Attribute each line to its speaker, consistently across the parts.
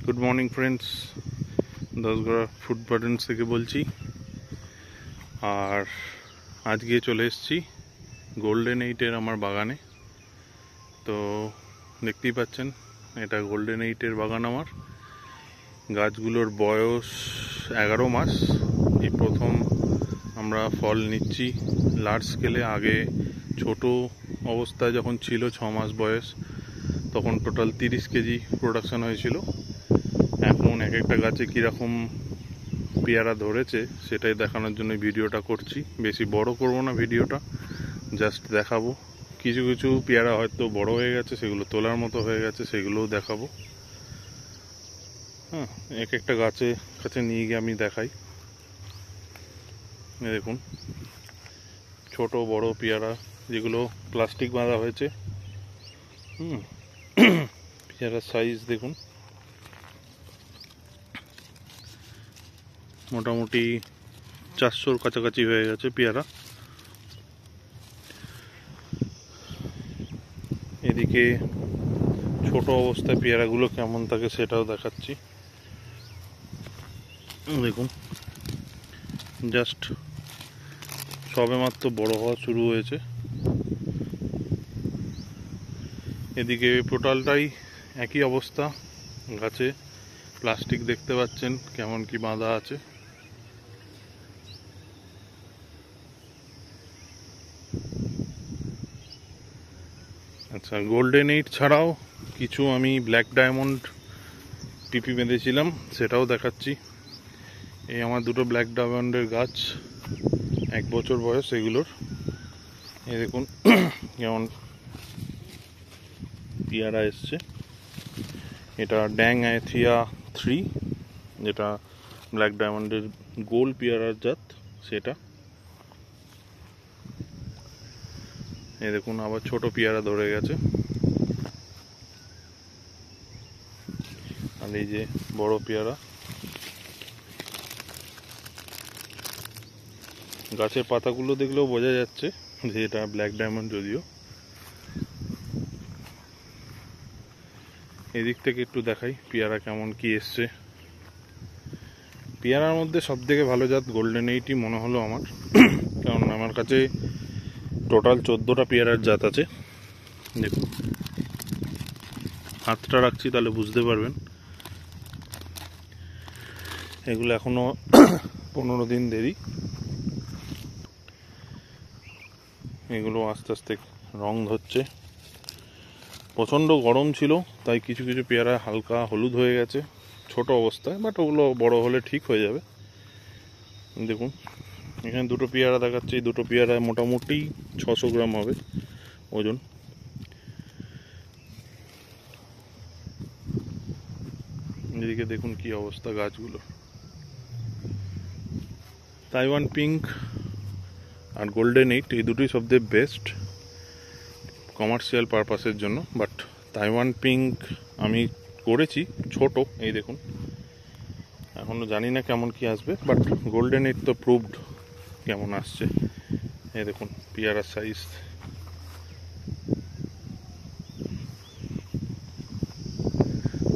Speaker 1: Good morning friends, Dashghara food gardens থেকে বলছি। আর আজকে চলে এসেছি গোল্ডেন এইটের আমার বাগানে। তো দেখতেই পাচ্ছেন, এটা গোল্ডেন এইটের বাগান আমার। গাছগুলোর বয়স 11 মাস। এই প্রথম আমরা ফল নিচ্ছি লার্জ স্কেলে। আগে ছোট অবস্থায় যখন ছিল 6 মাস বয়স, তখন টোটাল 30 কেজি প্রোডাকশন হয়েছিল। এখন এক একটা গাছে কীরকম পেয়ারা ধরেছে সেটাই দেখানোর জন্য ভিডিওটা করছি। বেশি বড় করব না ভিডিওটা, জাস্ট দেখাবো। কিছু কিছু পেয়ারা হয়তো বড় হয়ে গেছে, সেগুলো তোলার মতো হয়ে গেছে, সেগুলোও দেখাবো। হ্যাঁ, এক একটা কাছে নিয়ে গিয়ে আমি দেখাই। দেখুন, ছোট বড় পেয়ারা যেগুলো প্লাস্টিক বাঁধা হয়েছে। পেয়ারার সাইজ দেখুন, মোটামুটি 400-র কাছাকাছি হয়ে গেছে পেয়ারা। এদিকে ছোট অবস্থায় পেয়ারাগুলো কেমন থাকে সেটাও দেখাচ্ছি। দেখুন, জাস্ট সবেমাত্র বড় হওয়া শুরু হয়েছে। এদিকে টোটালটাই একই অবস্থা, গাছে প্লাস্টিক দেখতে পাচ্ছেন কেমন কি বাঁধা আছে। আচ্ছা, গোল্ডেন এইট ছাড়াও কিছু আমি ব্ল্যাক ডায়মন্ড টিপি বেঁধেছিলাম, সেটাও দেখাচ্ছি। এই আমার দুটো ব্ল্যাক ডায়মন্ডের গাছ, 1 বছর বয়স এগুলোর। এই দেখুন কেমন পেয়ারা এসছে। এটা ড্যাং আইথিয়া 3, যেটা ব্ল্যাক ডায়মন্ডের গোল পেয়ারার জাত, সেটা। এই দেখুন, আবার ছোট পেয়ারা ধরে গেছে। আর এই যে বড় পেয়ারা। গাছের পাতাগুলো দেখলেও বোঝা যাচ্ছে যে এটা ব্ল্যাক ডায়মন্ড, যদিও। এদিক থেকে একটু দেখাই পেয়ারা কেমন কি এসছে। পেয়ারার মধ্যে সব থেকে ভালো জাত গোল্ডেন এইটই মনে হলো আমার, কারণ আমার কাছে টোটাল 14টা পেয়ারার জাত আছে। দেখুন, হাতটা রাখছি তাহলে বুঝতে পারবেন। এগুলো এখনো 15 দিন দেরি। এগুলো আস্তে আস্তে রং ধরছে। প্রচণ্ড গরম ছিল, তাই কিছু কিছু পেয়ারা হালকা হলুদ হয়ে গেছে ছোট অবস্থায়, বাট ওগুলো বড় হলে ঠিক হয়ে যাবে। দেখুন, এখানে দুটো পেয়ারা দেখাচ্ছে। এই দুটো পেয়ারায় মোটামুটি 600 গ্রাম হবে ওজন। এদিকে দেখুন কি অবস্থা গাছগুলো। তাইওয়ান পিঙ্ক আর গোল্ডেন এইট এই দুটোই সবথেকে বেস্ট কমার্শিয়াল পারপাসের জন্য। বাট তাইওয়ান পিঙ্ক আমি করেছি ছোট, এই দেখুন। এখনও জানি না কেমন কি আসবে, বাট গোল্ডেন এইট তো প্রুভড কেমন আসছে। এই দেখুন পেয়ারার সাইজ।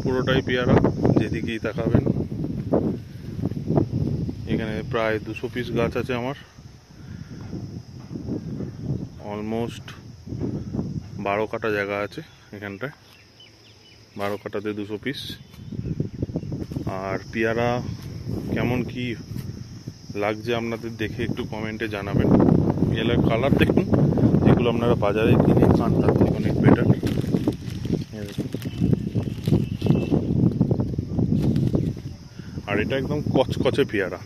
Speaker 1: পুরোটাই পেয়ারা, যেদিকেই তাকাবেন। এখানে প্রায় 200 পিস গাছ আছে আমার। অলমোস্ট 12 কাঠা জায়গা আছে এখানটায়। 12 কাঠাতে 200 পিস। আর পেয়ারা কেমন কি লাগছে আপনাদের দেখে একটু কমেন্টে জানাবেন। পেয়ারার কালার দেখুন, যেগুলো আপনারা বাজারে কিনে খান তার থেকে অনেক বেটার। আর এটা একদম কচকচে পেয়ারা।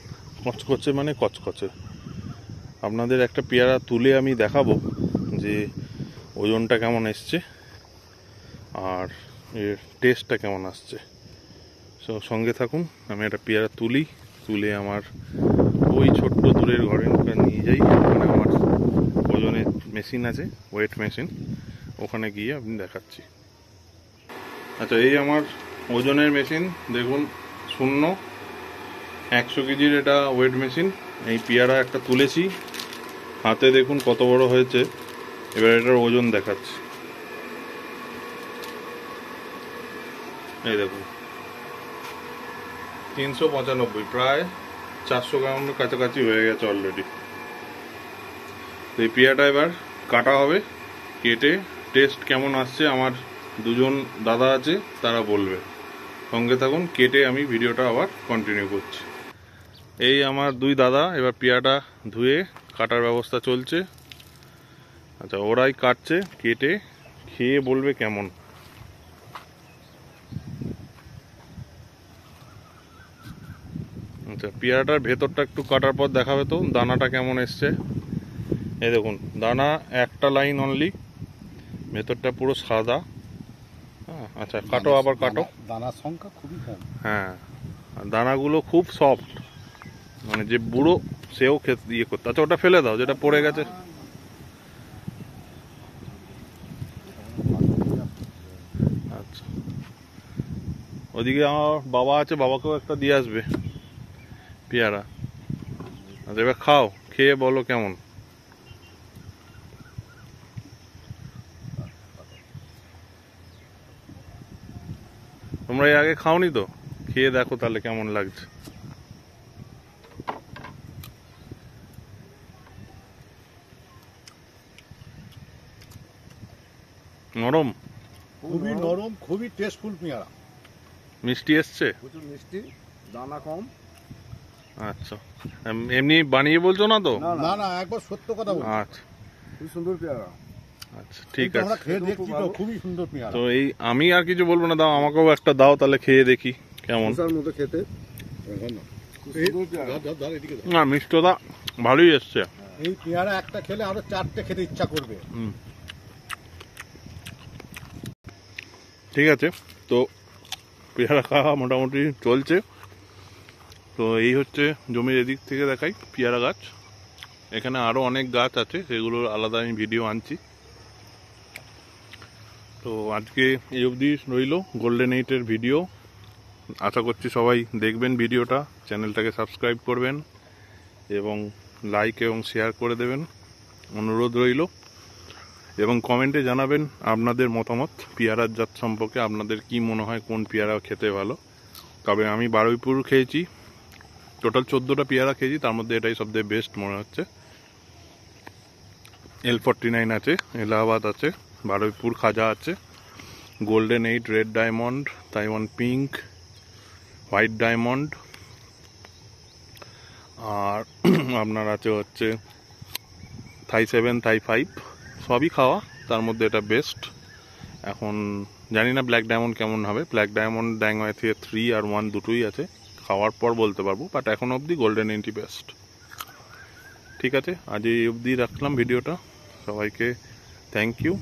Speaker 1: কচকচে মানে কচকচে। আপনাদের একটা পেয়ারা তুলে আমি দেখাবো যে ওজনটা কেমন এসছে আর এর টেস্টটা কেমন আসছে। সঙ্গে থাকুন, আমি একটা পেয়ারা তুলে আমার ওই ছোট্ট দূরের ঘরে নিয়ে যাই। ওখানে আমার ওজনের মেশিন আছে, ওয়েট মেশিন, ওখানে গিয়ে আমি দেখাচ্ছি। আচ্ছা, এই আমার ওজনের মেশিন দেখুন, 100 কেজির এটা ওয়েট মেশিন। এই পেয়ারা একটা তুলেছি, হাতে দেখুন কত বড় হয়েছে। এবার এটার ওজন দেখাচ্ছি। এই দেখুন, 395, প্রায় 400 গ্রামের কাছাকাছি হয়ে গেছে অলরেডি। তো এই পেয়ারাটা এবার কাটা হবে, কেটে টেস্ট কেমন আসছে আমার দুজন দাদা আছে তারা বলবে। সঙ্গে থাকুন, কেটে আমি ভিডিওটা আবার কন্টিনিউ করছি। এই আমার দুই দাদা এবার পেয়ারাটা ধুয়ে কাটার ব্যবস্থা চলছে। আচ্ছা, ওরাই কাটছে, কেটে খেয়ে বলবে কেমন। আচ্ছা, পেয়ারাটার ভেতরটা একটু কাটার পর দেখাবে তো দানাটা কেমন এসছে। এই দেখুন, দানা একটা লাইন অনলি, ভেতরটা পুরো সাদা। আচ্ছা, কাটো, আবার কাটো।
Speaker 2: দানার সংখ্যা খুবই কম।
Speaker 1: হ্যাঁ, দানাগুলো খুব সফট, মানে যে বুড়ো সেও খেতে ইয়ে করতে। আচ্ছা, ওটা ফেলে দাও যেটা পড়ে গেছে। আচ্ছা, ওদিকে আমার বাবা আছে, বাবাকেও একটা দিয়ে আসবে পেয়ারা। আচ্ছা, এবার খাও, খেয়ে বলো কেমন। তোমরা এর আগে খাওনি তো, খেয়ে দেখো তাহলে কেমন লাগছে। নরম,
Speaker 2: খুবই নরম, খুবই টেস্টফুল পেয়ারা।
Speaker 1: মিষ্টি এসছে,
Speaker 2: প্রচুর মিষ্টি, দানা কম।
Speaker 1: আচ্ছা, এমনি বানিয়ে বলছো না তো?
Speaker 2: না না, একবার সত্য কথা বলছি।
Speaker 1: আচ্ছা,
Speaker 2: খুব সুন্দর পেয়ারা।
Speaker 1: আচ্ছা, ঠিক
Speaker 2: আমরা
Speaker 1: আছে।
Speaker 2: খেয়ে দেখছি তো, খুবই সুন্দর পেয়ারা।
Speaker 1: তো এই আমি আর কিছু বলবো না, দাও আমাকেও একটা দাও তাহলে খেয়ে দেখি কেমন।
Speaker 2: মতো খেতে
Speaker 1: না, মিষ্টতা ভালোই এসছে।
Speaker 2: এই পেয়ারা একটা খেলে আরো 4টে খেতে ইচ্ছা করবে।
Speaker 1: ঠিক আছে, তো পেয়ারা খাওয়া মোটামুটি চলছে। তো এই হচ্ছে জমির এদিক থেকে দেখাই পেয়ারা গাছ। এখানে আরো অনেক গাছ আছে, সেগুলোর আলাদা আমি ভিডিও আনছি। তো আজকে এই অবধি রইল গোল্ডেন 8-এর ভিডিও। আশা করছি সবাই দেখবেন ভিডিওটা, চ্যানেলটাকে সাবস্ক্রাইব করবেন এবং লাইক এবং শেয়ার করে দেবেন, অনুরোধ রইল। এবং কমেন্টে জানাবেন আপনাদের মতামত পেয়ারার জাত সম্পর্কে, আপনাদের কি মনে হয় কোন পেয়ারা খেতে ভালো। তবে আমি বারুইপুর খেয়েছি, টোটাল 14টা পেয়ারা খেয়েছি, তার মধ্যে এটাই সবথেকে বেস্ট মনে হচ্ছে। L49 আছে, এলাহাবাদ আছে, বারুইপুর খাজা আছে, golden 8, red diamond, Taiwan pink, white diamond, আর আপনার আছে হচ্ছে থাই 7, থাই 5, সবই খাওয়া, তার মধ্যে এটা বেস্ট। এখন জানি না ব্ল্যাক ডায়মন্ড কেমন হবে। ব্ল্যাক ডায়মন্ড ড্যাংওয়ে থেকে 3 আর 1 দুটোই আছে, খাওয়ার পর বলতে পারবো, বাট এখন অবধি গোল্ডেন 8ই বেস্ট। ঠিক আছে, আজ এই অবধি রাখলাম ভিডিওটা। সবাইকে থ্যাংক ইউ।